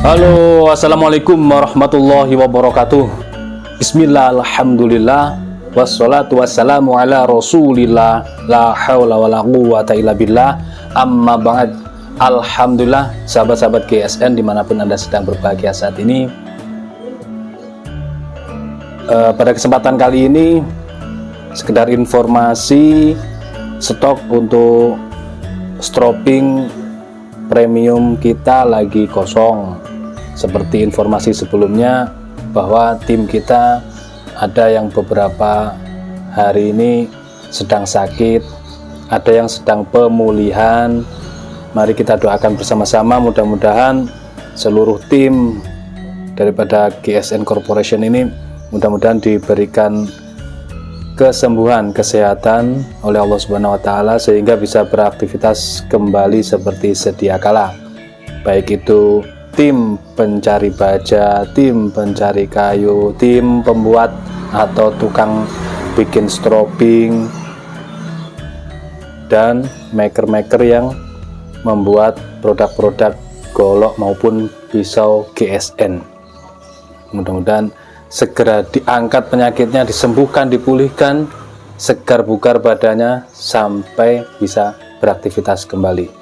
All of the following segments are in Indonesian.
Halo, assalamualaikum warahmatullahi wabarakatuh. Bismillah, alhamdulillah, wassalatu wassalamu ala rasulillah, la hawla wa la quwata illa billah, amma ba'd. Alhamdulillah, sahabat-sahabat GSN dimanapun Anda sedang berbahagia saat ini. Pada kesempatan kali ini, sekedar informasi, stok untuk stropping premium kita lagi kosong. Seperti informasi sebelumnya bahwa tim kita ada yang beberapa hari ini sedang sakit, ada yang sedang pemulihan. Mari kita doakan bersama-sama, mudah-mudahan seluruh tim daripada GSN Corporation ini mudah-mudahan diberikan kesembuhan, kesehatan oleh Allah Subhanahu wa taala sehingga bisa beraktivitas kembali seperti sedia kala. Baik itu tim pencari baja, tim pencari kayu, tim pembuat atau tukang bikin stropping, dan maker-maker yang membuat produk-produk golok maupun pisau GSN. Mudah-mudahan segera diangkat penyakitnya, disembuhkan, dipulihkan, segar bugar badannya sampai bisa beraktivitas kembali.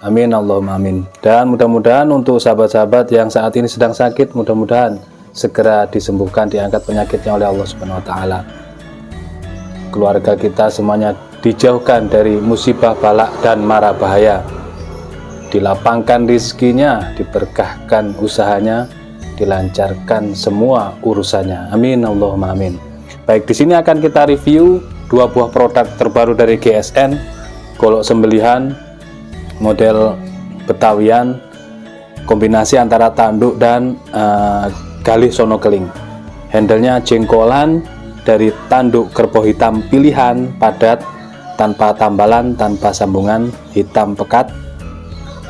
Amin Allahumma amin. Dan mudah-mudahan untuk sahabat-sahabat yang saat ini sedang sakit, mudah-mudahan segera disembuhkan, diangkat penyakitnya oleh Allah Subhanahu wa taala. Keluarga kita semuanya dijauhkan dari musibah, balak dan mara bahaya. Dilapangkan rezekinya, diberkahkan usahanya, dilancarkan semua urusannya. Amin Allahumma amin. Baik, di sini akan kita review dua buah produk terbaru dari GSN, golok sembelihan model Betawian, kombinasi antara tanduk dan galih sono keling. Handlenya jengkolan dari tanduk kerbau hitam pilihan padat, tanpa tambalan, tanpa sambungan, hitam pekat,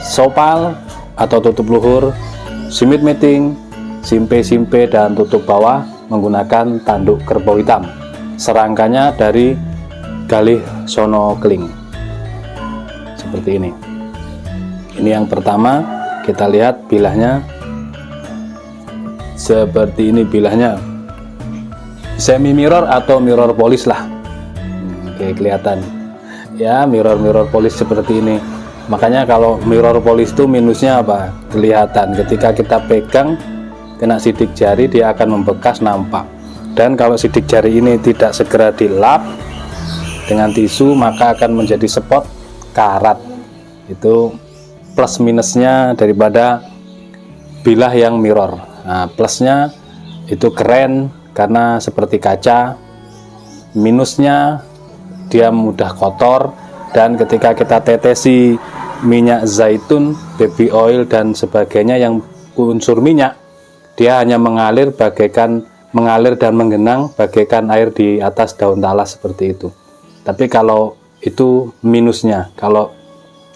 sopal atau tutup luhur, simit meeting, simpe-simpe dan tutup bawah menggunakan tanduk kerbau hitam. Serangkanya dari galih sono keling. Seperti ini. Ini yang pertama, kita lihat bilahnya. Seperti ini bilahnya. Semi mirror atau mirror polish lah. Oke, kelihatan. Ya, mirror polish seperti ini. Makanya kalau mirror polish itu minusnya apa? Kelihatan ketika kita pegang kena sidik jari, dia akan membekas, nampak. Dan kalau sidik jari ini tidak segera dilap dengan tisu, maka akan menjadi spot karat. Itu plus minusnya daripada bilah yang mirror. Nah, plusnya itu keren karena seperti kaca. Minusnya dia mudah kotor, dan ketika kita tetesi minyak zaitun, baby oil dan sebagainya yang unsur minyak, dia hanya mengalir dan menggenang bagaikan air di atas daun talas seperti itu. Tapi kalau itu minusnya. Kalau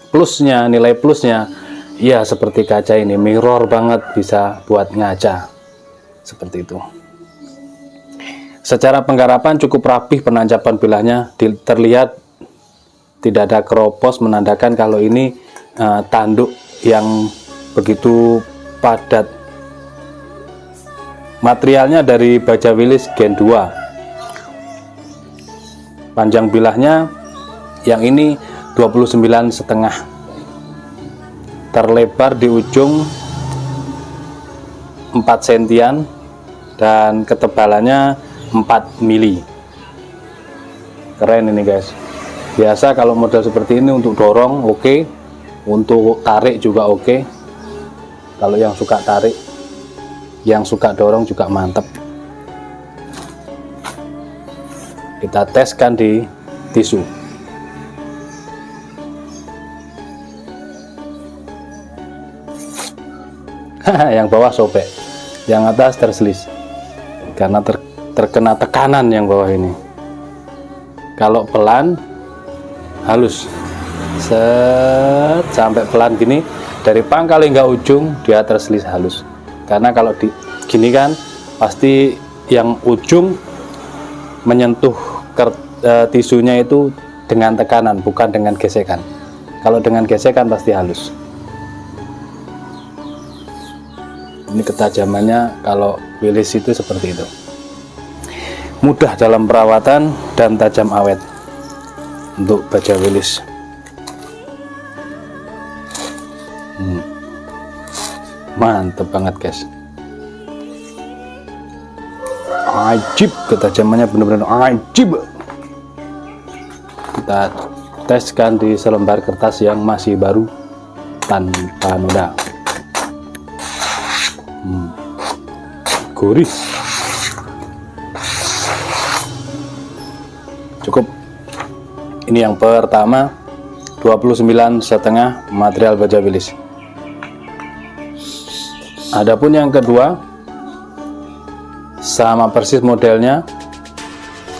plusnya, nilai plusnya, ya seperti kaca ini, mirror banget, bisa buat ngaca seperti itu. Secara penggarapan cukup rapih, penancapan bilahnya terlihat tidak ada keropos, menandakan kalau ini tanduk yang begitu padat. Materialnya dari baja Willis Gen 2. Panjang bilahnya yang ini 29,5, terlebar di ujung 4 sentian dan ketebalannya 4 mili. Keren ini guys. Biasa kalau model seperti ini untuk dorong oke, untuk tarik juga oke. Kalau yang suka tarik, yang suka dorong juga mantap. Kita teskan di tisu. Yang bawah sobek, yang atas terselis karena terkena tekanan yang bawah ini. Kalau pelan, halus, set sampai pelan gini, dari pangkal hingga ujung dia terselis halus. Karena kalau di gini kan pasti yang ujung menyentuh tisunya itu dengan tekanan, bukan dengan gesekan. Kalau dengan gesekan pasti halus. Ini ketajamannya kalau Willys itu seperti itu, mudah dalam perawatan dan tajam awet untuk baja Willys. Mantep banget guys, ajib, ketajamannya benar-benar ajib. Kita teskan di selembar kertas yang masih baru tanpa noda. Gurih, cukup. Ini yang pertama, 29,5 material baja Willys. Adapun yang kedua, sama persis modelnya.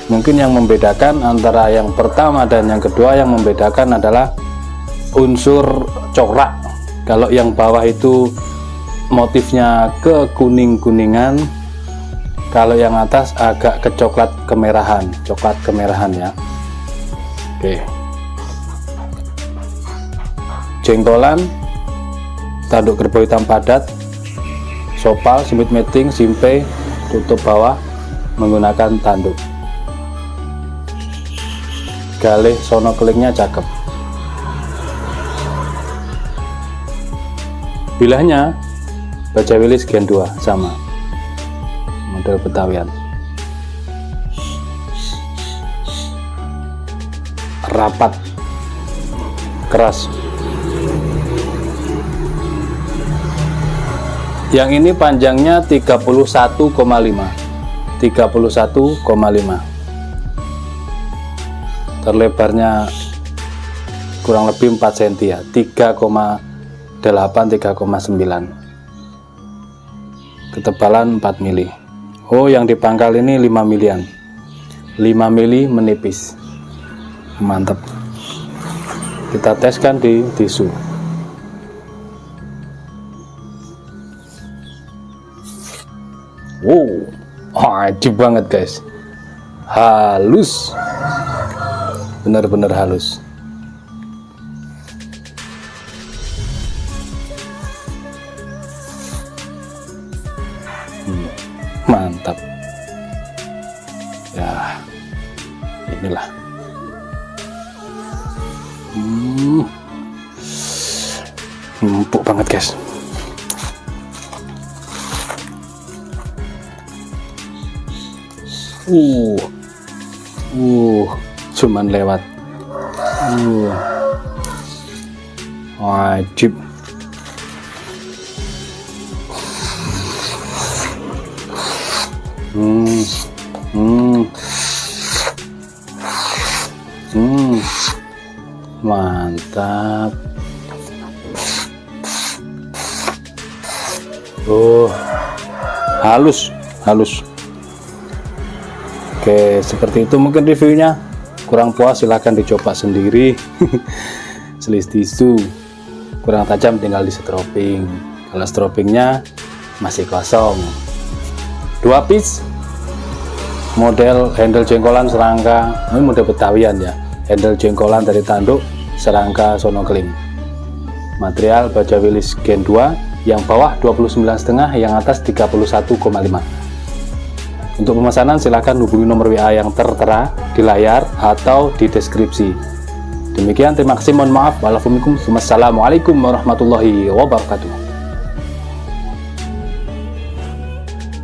Mungkin yang membedakan antara yang pertama dan yang kedua, yang membedakan adalah unsur corak. Kalau yang bawah itu motifnya ke kuning-kuningan, kalau yang atas agak ke coklat kemerahan ya. Oke, jenggolan, tanduk kerbau hitam padat, sopal, simit meting, simpe, tutup bawah menggunakan tanduk. Galih sono kelingnya cakep. Bilahnya baja Willys Gen 2 sama, model Betawian. Rapat, keras. Yang ini panjangnya 31,5, terlebarnya kurang lebih 4 cm ya, 3,8 3,9, ketebalan 4 mili. Oh, yang di pangkal ini 5 milian, 5 mili menipis. Mantap. Kita teskan di tisu. Wow, ajib banget guys, halus, bener-bener halus. Mantap ya, inilah. Empuk banget guys. Cuman lewat. Wajib. Mantap. Halus. Oke, seperti itu mungkin reviewnya. Kurang puas silahkan dicoba sendiri. Selis tisu kurang tajam tinggal di stroping. Kalau stropingnya masih kosong. 2 piece, model handle jengkolan serangka. Ini model Betawian ya, handle jengkolan dari tanduk, serangka sono keling. Material baja Willys Gen 2, yang bawah 29,5, yang atas 31,5. Untuk pemesanan silahkan hubungi nomor WA yang tertera di layar atau di deskripsi. Demikian, terima kasih, mohon maaf. Wassalamualaikum warahmatullahi wabarakatuh.